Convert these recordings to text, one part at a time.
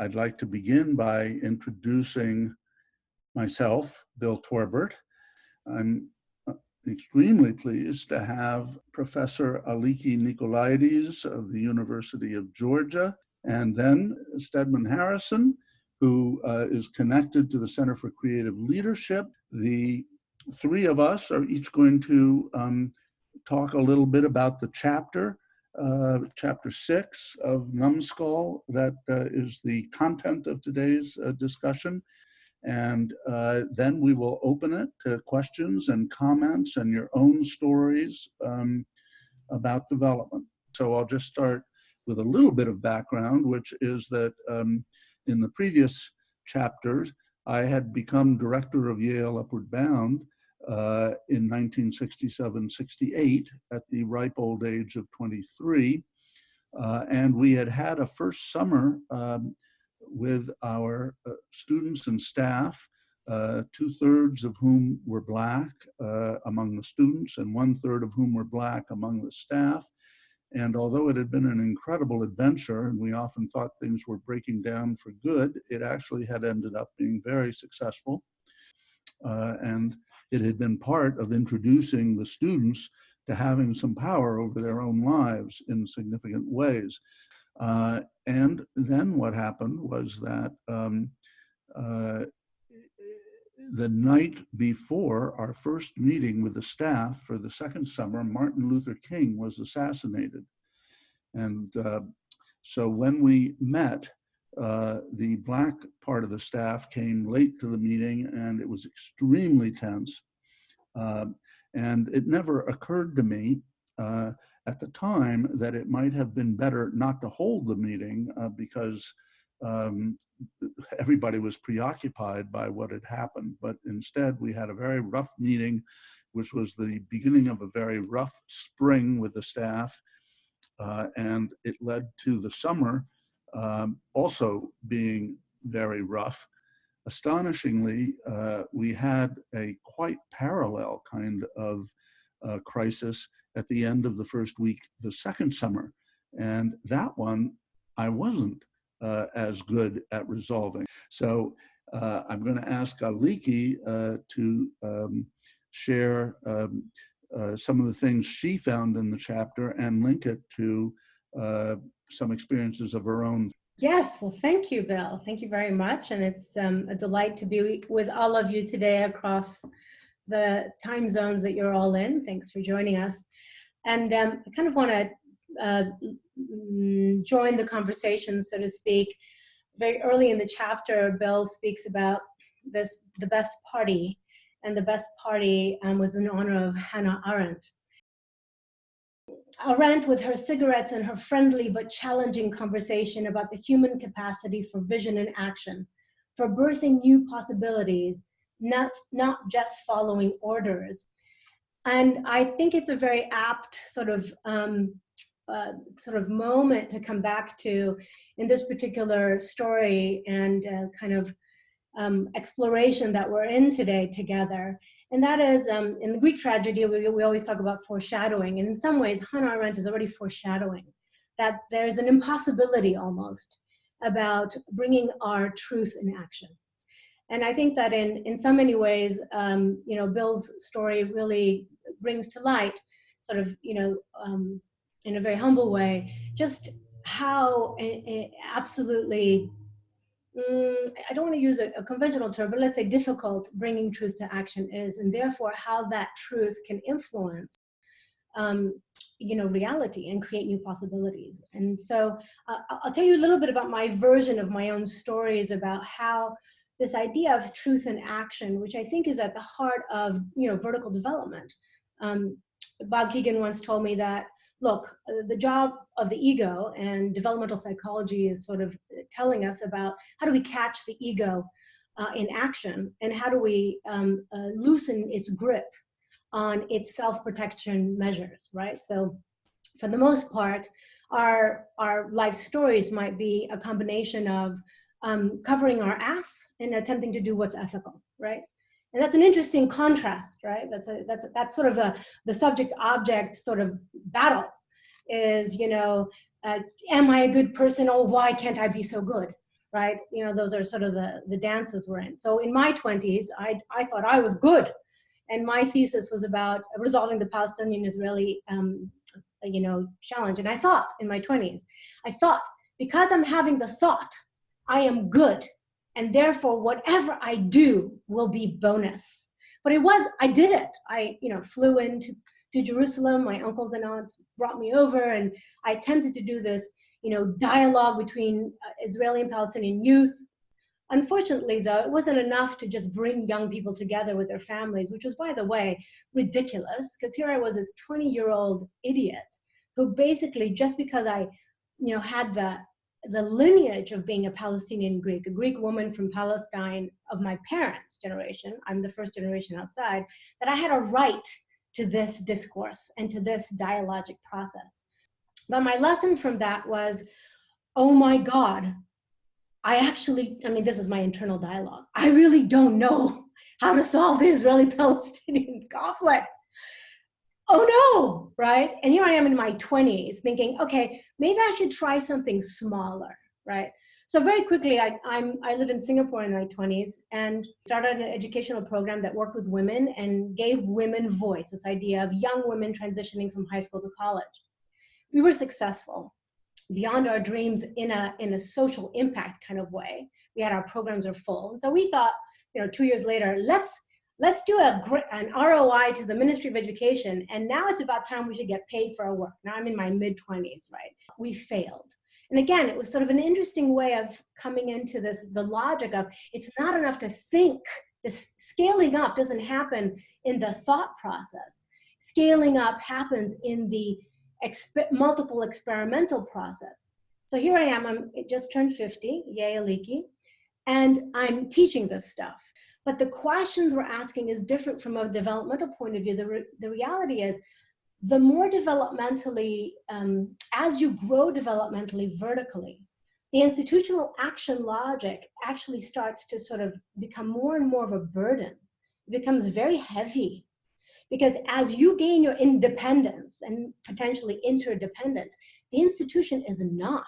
I'd like to begin by introducing myself, Bill Torbert. I'm extremely pleased to have Professor Aliki Nicolaides of the University of Georgia, and then Steadman Harrison, who is connected to the Center for Creative Leadership. The three of us are each going to talk a little bit about the chapter 6 of Numbskull that is the content of today's discussion. And then we will open it to questions and comments and your own stories about development. So I'll just start with a little bit of background, which is that in the previous chapters, I had become director of Yale Upward Bound in 1967-68 at the ripe old age of 23. And we had had a first summer with our students and staff, 2/3 of whom were Black among the students and 1/3 of whom were Black among the staff. And although it had been an incredible adventure and we often thought things were breaking down for good, it actually had ended up being very successful. And it had been part of introducing the students to having some power over their own lives in significant ways. And then what happened was that the night before our first meeting with the staff for the second summer, Martin Luther King was assassinated. And so when we met, the Black part of the staff came late to the meeting and it was extremely tense. And it never occurred to me at the time that it might have been better not to hold the meeting because everybody was preoccupied by what had happened. But instead, we had a very rough meeting, which was the beginning of a very rough spring with the staff. And it led to the summer also being very rough. Astonishingly, we had a quite parallel kind of crisis at the end of the first week, the second summer. And that one, I wasn't as good at resolving. So I'm going to ask Aliki to share some of the things she found in the chapter and link it to some experiences of her own. Yes, well, thank you, Bill. Thank you very much. And it's a delight to be with all of you today across the time zones that you're all in. Thanks for joining us. And I kind of want to join the conversation, so to speak. Very early in the chapter, Bill speaks about the best party, and the best party was in honor of Hannah Arendt. Arendt, with her cigarettes and her friendly but challenging conversation about the human capacity for vision and action, for birthing new possibilities, not just following orders. And I think it's a very apt sort of moment to come back to in this particular story and kind of exploration that we're in today together. And that is, in the Greek tragedy, we always talk about foreshadowing. And in some ways, Hannah Arendt is already foreshadowing that there's an impossibility almost about bringing our truth in action. And I think that in so many ways, Bill's story really brings to light sort of, in a very humble way, just how absolutely, I don't want to use a conventional term, but let's say difficult bringing truth to action is, and therefore how that truth can influence, reality and create new possibilities. And so I'll tell you a little bit about my version of my own stories about how this idea of truth and action, which I think is at the heart of, vertical development. Bob Keegan once told me that, look, the job of the ego, and developmental psychology is sort of telling us about how do we catch the ego in action, and how do we loosen its grip on its self-protection measures, right? So for the most part, our life stories might be a combination of covering our ass and attempting to do what's ethical, right? And that's an interesting contrast, right? That's sort of the subject-object sort of battle is, am I a good person? Oh, why can't I be so good, right? You know, those are sort of the dances we're in. So in my 20s, I thought I was good. And my thesis was about resolving the Palestinian-Israeli, challenge. And I thought in my 20s, because I'm having the thought, I am good. And therefore, whatever I do will be bonus. But I did it. I, flew into Jerusalem. My uncles and aunts brought me over, and I attempted to do this, dialogue between Israeli and Palestinian youth. Unfortunately, though, it wasn't enough to just bring young people together with their families, which was, by the way, ridiculous, because here I was, this 20-year-old idiot who basically, just because I, had the lineage of being a Palestinian Greek, a Greek woman from Palestine of my parents' generation, I'm the first generation outside, that I had a right to this discourse and to this dialogic process. But my lesson from that was, oh my God, this is my internal dialogue. I really don't know how to solve the Israeli-Palestinian conflict. Oh no, right? And here I am in my 20s thinking, okay, maybe I should try something smaller, right? So very quickly, I live in Singapore in my 20s and started an educational program that worked with women and gave women voice, this idea of young women transitioning from high school to college. We were successful beyond our dreams in a social impact kind of way. We had our programs are full. And so we thought, 2 years later, let's do an ROI to the Ministry of Education. And now it's about time we should get paid for our work. Now I'm in my mid-20s, right? We failed. And again, it was sort of an interesting way of coming into the logic of it's not enough to think. This scaling up doesn't happen in the thought process. Scaling up happens in the multiple experimental process. So here I am, I just turned 50, yay Aliki, and I'm teaching this stuff. But the questions we're asking is different from a developmental point of view. The reality is, the more developmentally, as you grow developmentally vertically, the institutional action logic actually starts to sort of become more and more of a burden. It becomes very heavy. Because as you gain your independence and potentially interdependence, the institution is not.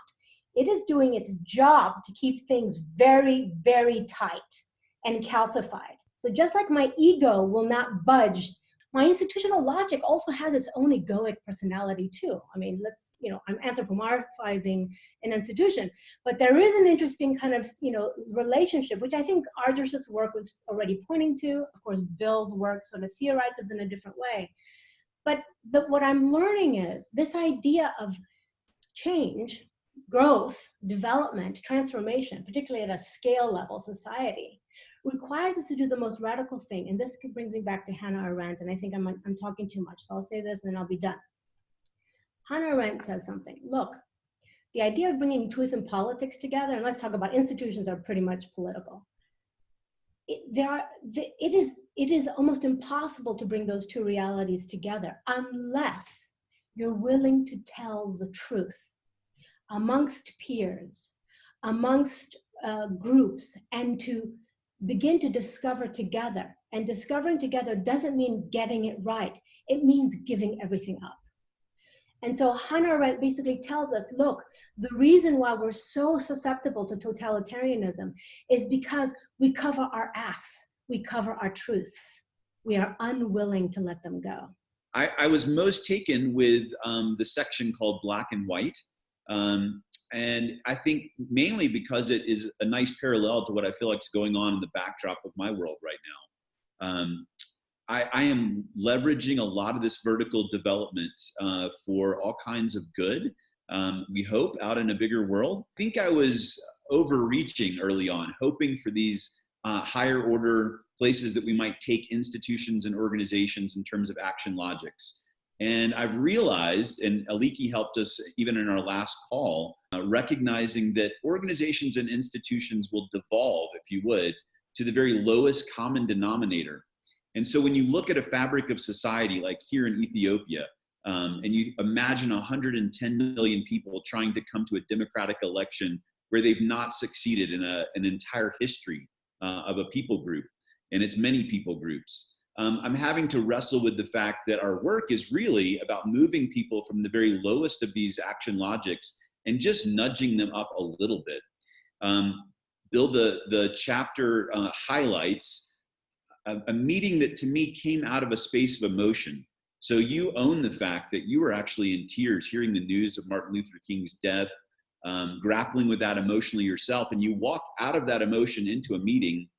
It is doing its job to keep things very, very tight and calcified. So just like my ego will not budge, my institutional logic also has its own egoic personality too. I mean, I'm anthropomorphizing an institution, but there is an interesting kind of, relationship, which I think Ardesh's work was already pointing to. Of course, Bill's work sort of theorizes in a different way. But what I'm learning is this idea of change, growth, development, transformation, particularly at a scale level society, requires us to do the most radical thing. And this brings me back to Hannah Arendt, and I think I'm talking too much, so I'll say this and then I'll be done. Hannah Arendt says something. Look, the idea of bringing truth and politics together, and let's talk about institutions are pretty much political. It is almost impossible to bring those two realities together unless you're willing to tell the truth amongst peers, amongst groups, and to begin to discover together. And discovering together doesn't mean getting it right. It means giving everything up. And so Hannah Arendt basically tells us, look, the reason why we're so susceptible to totalitarianism is because we cover our ass, we cover our truths. We are unwilling to let them go. I was most taken with the section called Black and White. And I think mainly because it is a nice parallel to what I feel like is going on in the backdrop of my world right now. I am leveraging a lot of this vertical development for all kinds of good, we hope, out in a bigger world. I think I was overreaching early on, hoping for these higher order places that we might take institutions and organizations in terms of action logics. And I've realized, and Aliki helped us even in our last call, recognizing that organizations and institutions will devolve, if you would, to the very lowest common denominator. And so when you look at a fabric of society like here in Ethiopia, and you imagine 110 million people trying to come to a democratic election where they've not succeeded in an entire history of a people group, and it's many people groups. I'm having to wrestle with the fact that our work is really about moving people from the very lowest of these action logics and just nudging them up a little bit. Bill, the chapter highlights a meeting that to me came out of a space of emotion. So you own the fact that you were actually in tears hearing the news of Martin Luther King's death, grappling with that emotionally yourself, and you walk out of that emotion into a meeting.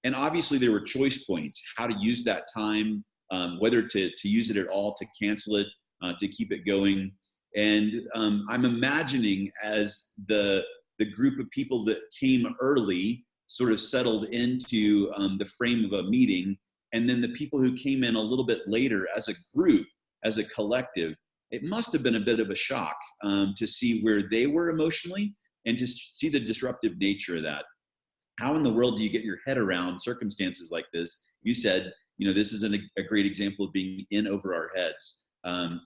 And obviously there were choice points, how to use that time, whether to use it at all, to cancel it, to keep it going. And I'm imagining as the group of people that came early sort of settled into the frame of a meeting, and then the people who came in a little bit later as a group, as a collective, it must have been a bit of a shock to see where they were emotionally and to see the disruptive nature of that. How in the world do you get your head around circumstances like this? You said, this is a great example of being in over our heads.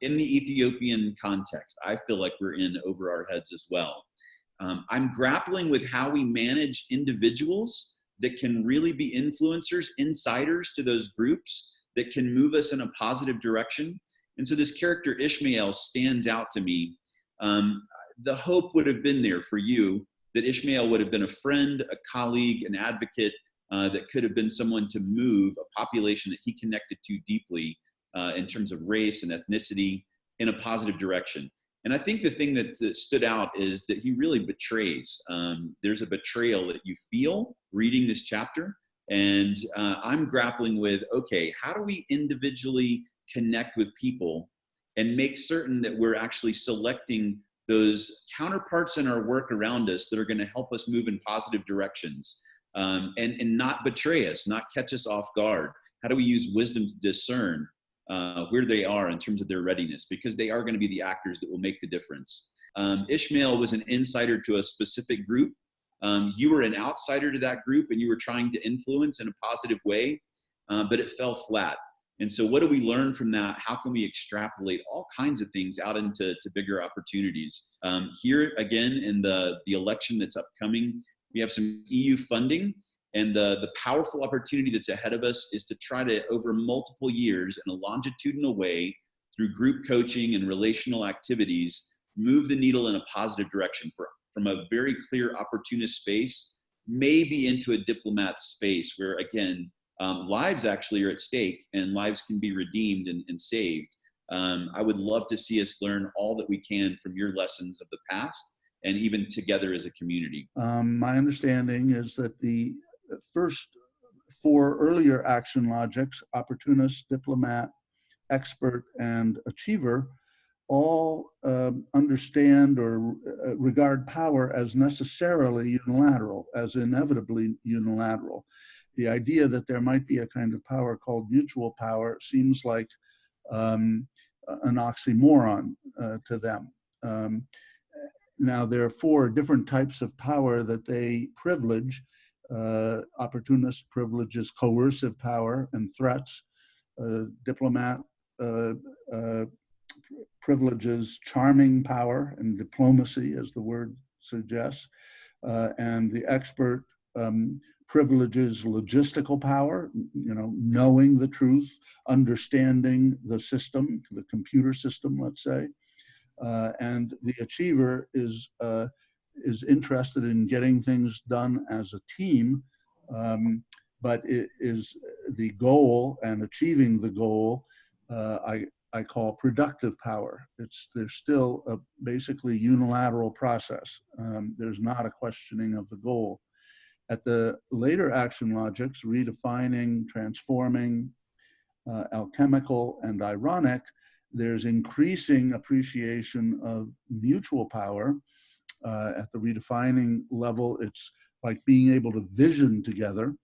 In the Ethiopian context, I feel like we're in over our heads as well. I'm grappling with how we manage individuals that can really be influencers, insiders to those groups that can move us in a positive direction. And so this character Ishmael stands out to me. The hope would have been there for you that Ishmael would have been a friend, a colleague, an advocate that could have been someone to move a population that he connected to deeply in terms of race and ethnicity in a positive direction. And I think the thing that stood out is that he really betrays. There's a betrayal that you feel reading this chapter. And I'm grappling with, okay, how do we individually connect with people and make certain that we're actually selecting those counterparts in our work around us that are going to help us move in positive directions and not betray us, not catch us off guard? How do we use wisdom to discern where they are in terms of their readiness, because they are going to be the actors that will make the difference. Ishmael was an insider to a specific group. You were an outsider to that group and you were trying to influence in a positive way, but it fell flat. And so what do we learn from that? How can we extrapolate all kinds of things out into bigger opportunities? Here again, in the election that's upcoming, we have some EU funding. And the powerful opportunity that's ahead of us is to try to, over multiple years in a longitudinal way, through group coaching and relational activities, move the needle in a positive direction from a very clear opportunist space, maybe into a diplomat space where, again, lives actually are at stake and lives can be redeemed and saved. I would love to see us learn all that we can from your lessons of the past and even together as a community. My understanding is that the first four earlier action logics, opportunist, diplomat, expert, and achiever, all understand or regard power as necessarily unilateral, as inevitably unilateral. The idea that there might be a kind of power called mutual power seems like an oxymoron to them. Now, there are four different types of power that they privilege. Opportunist privileges coercive power and threats. Diplomat privileges charming power and diplomacy, as the word suggests. And the expert privileges logistical power, knowing the truth, understanding the system, the computer system, let's say. And the achiever is interested in getting things done as a team, but it is the goal and achieving the goal I call productive power. There's still a basically unilateral process. There's not a questioning of the goal. At the later action logics, redefining, transforming, alchemical, and ironic, there's increasing appreciation of mutual power. At the redefining level, it's like being able to vision together.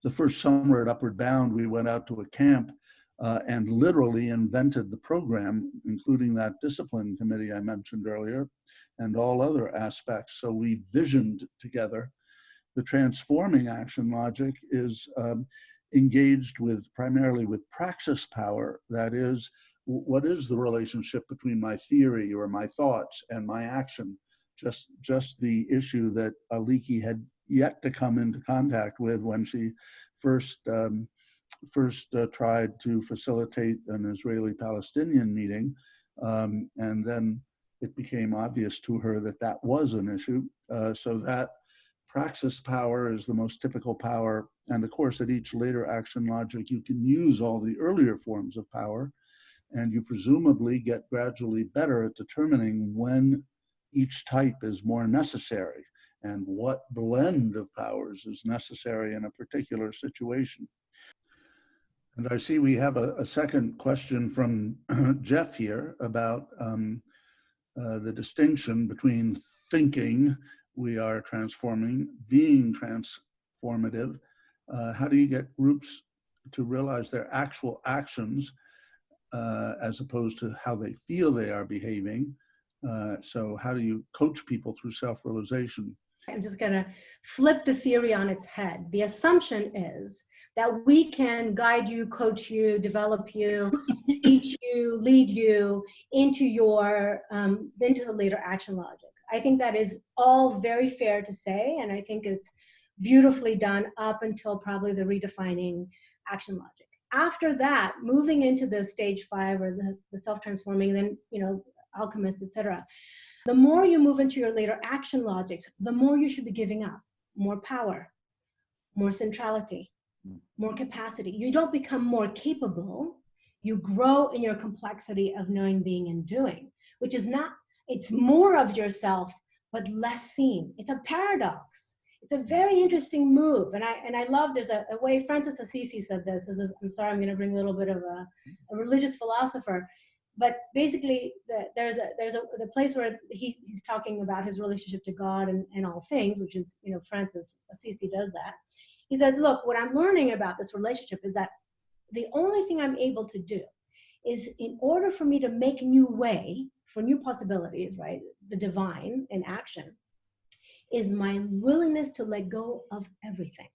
The first summer at Upward Bound, we went out to a camp and literally invented the program, including that discipline committee I mentioned earlier, and all other aspects. So we visioned together. The transforming action logic is engaged primarily with praxis power. That is, what is the relationship between my theory or my thoughts and my action? Just the issue that Aliki had yet to come into contact with when she first tried to facilitate an Israeli-Palestinian meeting, and then it became obvious to her that that was an issue. So that praxis power is the most typical power. And of course, at each later action logic, you can use all the earlier forms of power, and you presumably get gradually better at determining when each type is more necessary and what blend of powers is necessary in a particular situation. And I see we have a second question from Jeff here about the distinction between thinking, we are transforming, being transformative. How do you get groups to realize their actual actions as opposed to how they feel they are behaving? So how do you coach people through self-realization? I'm just going to flip the theory on its head. The assumption is that we can guide you, coach you, develop you, teach you, lead you into the later action logics. I think that is all very fair to say, and I think it's beautifully done up until probably the redefining action logic. After that, moving into the stage 5 or the self-transforming, then, alchemist, etc. The more you move into your later action logics, the more you should be giving up. More power, more centrality, more capacity. You don't become more capable. You grow in your complexity of knowing, being, and doing, which is not, it's more of yourself, but less seen. It's a paradox. It's a very interesting move. And I love, there's a way Francis Assisi said this. I'm sorry, I'm going to bring a little bit of a religious philosopher. But basically, there's the place where he's talking about his relationship to God and all things, which is, Francis Assisi does that. He says, look, what I'm learning about this relationship is that the only thing I'm able to do is, in order for me to make new way for new possibilities, right, the divine in action, is my willingness to let go of everything.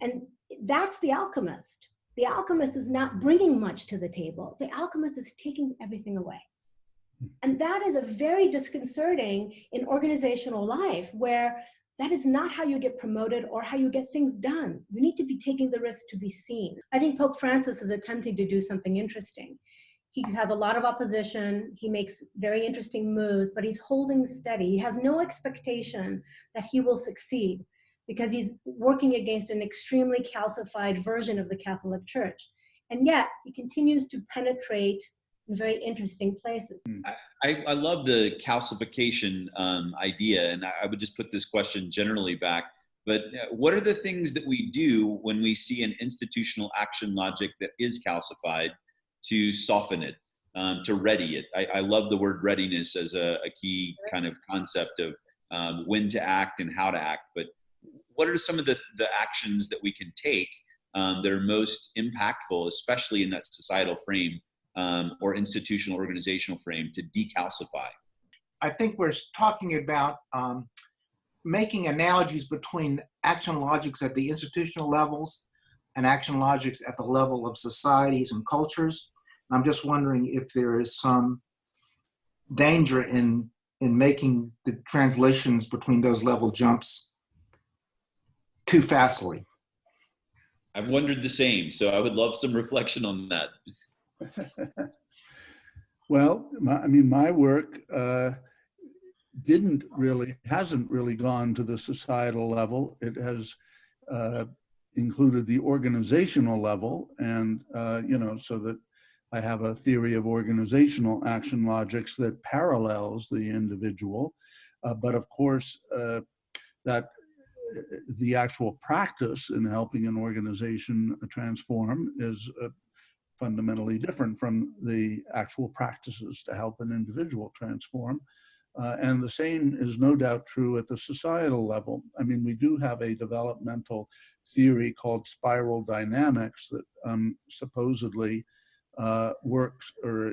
And that's the alchemist. The alchemist is not bringing much to the table. The alchemist is taking everything away. And that is a very disconcerting in organizational life, where that is not how you get promoted or how you get things done. You need to be taking the risk to be seen. I think Pope Francis is attempting to do something interesting. He has a lot of opposition. He makes very interesting moves, but he's holding steady. He has no expectation that he will succeed, because he's working against an extremely calcified version of the Catholic Church. And yet he continues to penetrate in very interesting places. I love the calcification idea, and I would just put this question generally back. But what are the things that we do when we see an institutional action logic that is calcified to soften it, to ready it? I love the word readiness as a key kind of concept of when to act and how to act. But what are some of the actions that we can take that are most impactful, especially in that societal frame or institutional organizational frame, to decalcify? I think we're talking about making analogies between action logics at the institutional levels and action logics at the level of societies and cultures. And I'm just wondering if there is some danger in making the translations between those level jumps too fastly. I've wondered the same, so I would love some reflection on that. Well, my work hasn't really gone to the societal level. It has included the organizational level, and so that I have a theory of organizational action logics that parallels the individual, but of course that the actual practice in helping an organization transform is fundamentally different from the actual practices to help an individual transform. And the same is no doubt true at the societal level. I mean, we do have a developmental theory called spiral dynamics that supposedly works or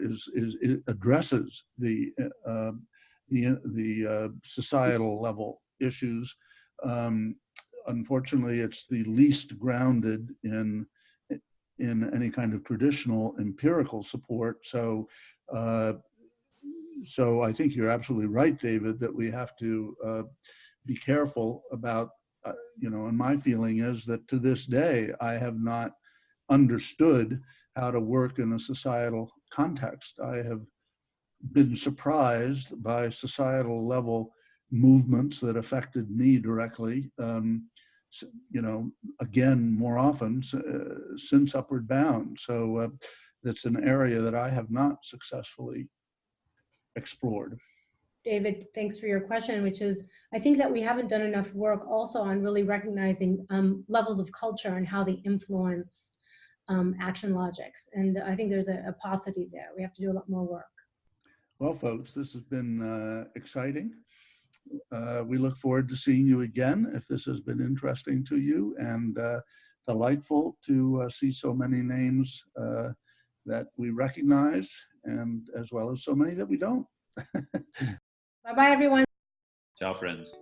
addresses the societal level issues. Unfortunately, it's the least grounded in any kind of traditional empirical support. So I think you're absolutely right, David, that we have to be careful about, and my feeling is that to this day, I have not understood how to work in a societal context. I have been surprised by societal level movements that affected me directly. You know, again, more often since Upward Bound. So it's an area that I have not successfully explored. David, thanks for your question, which is, I think that we haven't done enough work also on really recognizing levels of culture and how they influence action logics. And I think there's a paucity there. We have to do a lot more work. Well, folks, this has been exciting. We look forward to seeing you again if this has been interesting to you, and delightful to see so many names that we recognize, and as well as so many that we don't. Bye-bye, everyone. Ciao, friends.